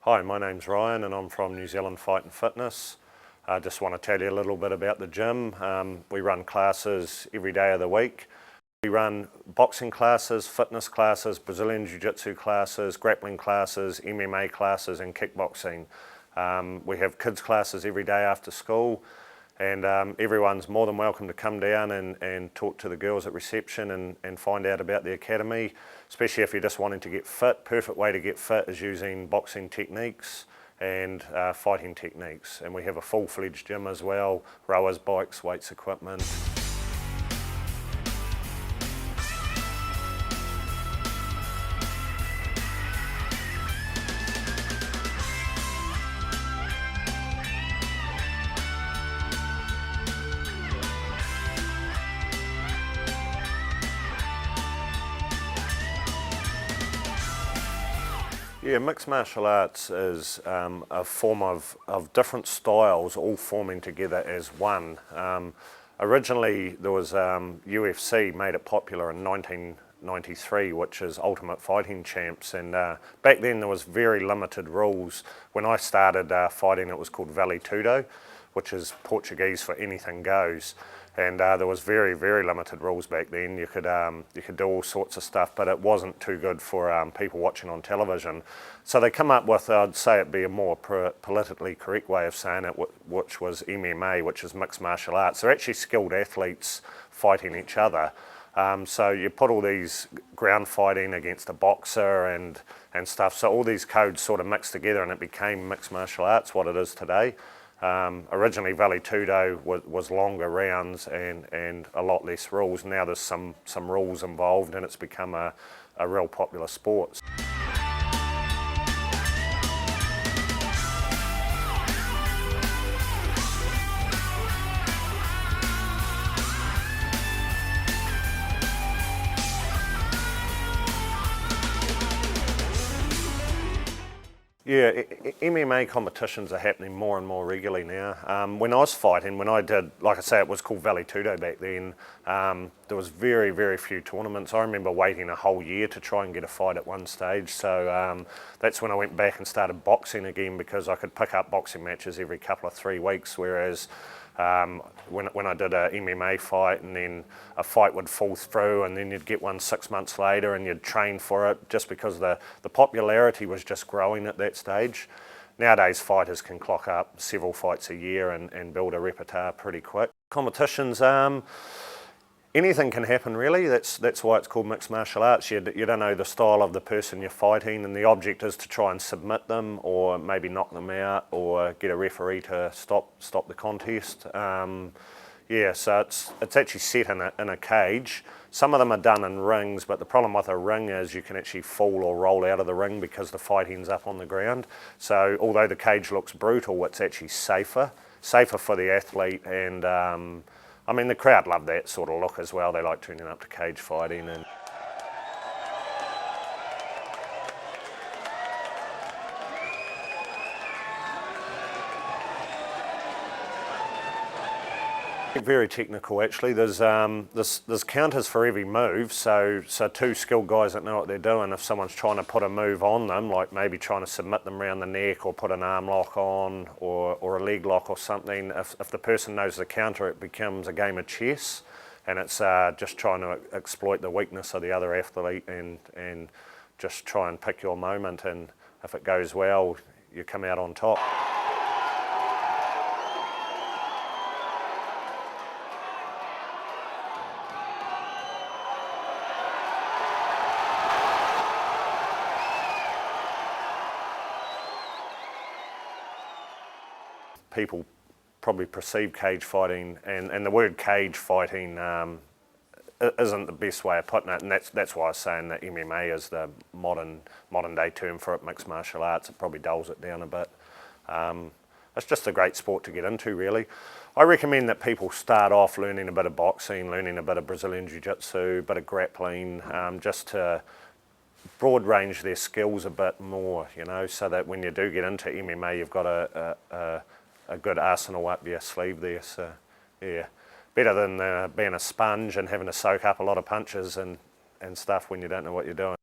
Hi, my name's Ryan and I'm from New Zealand Fight and Fitness. I just want to tell you a little bit about the gym. We run classes every day of the week. We run boxing classes, fitness classes, Brazilian Jiu-Jitsu classes, grappling classes, MMA classes and kickboxing. We have kids classes every day after school, and everyone's more than welcome to come down and talk to the girls at reception and find out about the academy, especially if you're just wanting to get fit. Perfect way to get fit is using boxing techniques and fighting techniques. And we have a full-fledged gym as well, rowers, bikes, weights, equipment. Yeah, mixed martial arts is a form of different styles all forming together as one. Originally there was UFC made it popular in 1993, which is Ultimate Fighting Champs, and back then there was very limited rules. When I started fighting, it was called Vale Tudo, which is Portuguese for anything goes. And there was very, very limited rules back then. You could do all sorts of stuff, but it wasn't too good for people watching on television. So they come up with, I'd say it'd be a more politically correct way of saying it, which was MMA, which is mixed martial arts. They're actually skilled athletes fighting each other. So you put all these ground fighting against a boxer and stuff. So all these codes sort of mixed together and it became mixed martial arts, what it is today. Originally Vale Tudo was longer rounds and a lot less rules. Now there's some rules involved and it's become a real popular sport. Yeah, MMA competitions are happening more and more regularly now. When I was fighting, when I did, like I say, it was called Vale Tudo back then, there was very, very few tournaments. I remember waiting a whole year to try and get a fight at one stage. So that's when I went back and started boxing again, because I could pick up boxing matches every couple of 3 weeks, whereas when I did a MMA fight and then a fight would fall through and then you'd get one 6 months later and you'd train for it, just because the popularity was just growing at that stage. Nowadays fighters can clock up several fights a year and build a repertoire pretty quick. Competitions, anything can happen really. That's why it's called mixed martial arts. You don't know the style of the person you're fighting, and the object is to try and submit them or maybe knock them out or get a referee to stop the contest. Yeah, so it's actually set in a cage. Some of them are done in rings, but the problem with a ring is you can actually fall or roll out of the ring because the fighting's up on the ground. So although the cage looks brutal, it's actually safer for the athlete, and I mean, the crowd love that sort of look as well. They like turning up to cage fighting. And very technical actually. There's counters for every move, so two skilled guys that know what they're doing. If someone's trying to put a move on them, like maybe trying to submit them around the neck or put an arm lock on or a leg lock or something, if the person knows the counter, it becomes a game of chess, and it's just trying to exploit the weakness of the other athlete and just try and pick your moment, and if it goes well, you come out on top. People probably perceive cage fighting, and the word cage fighting isn't the best way of putting it, and that's why I was saying that MMA is the modern day term for it, mixed martial arts. It probably dulls it down a bit. It's just a great sport to get into really. I recommend that people start off learning a bit of boxing, learning a bit of Brazilian Jiu-Jitsu, a bit of grappling, just to broad range their skills a bit more, you know, so that when you do get into MMA, you've got a good arsenal up your sleeve there. So yeah, better than being a sponge and having to soak up a lot of punches and stuff when you don't know what you're doing.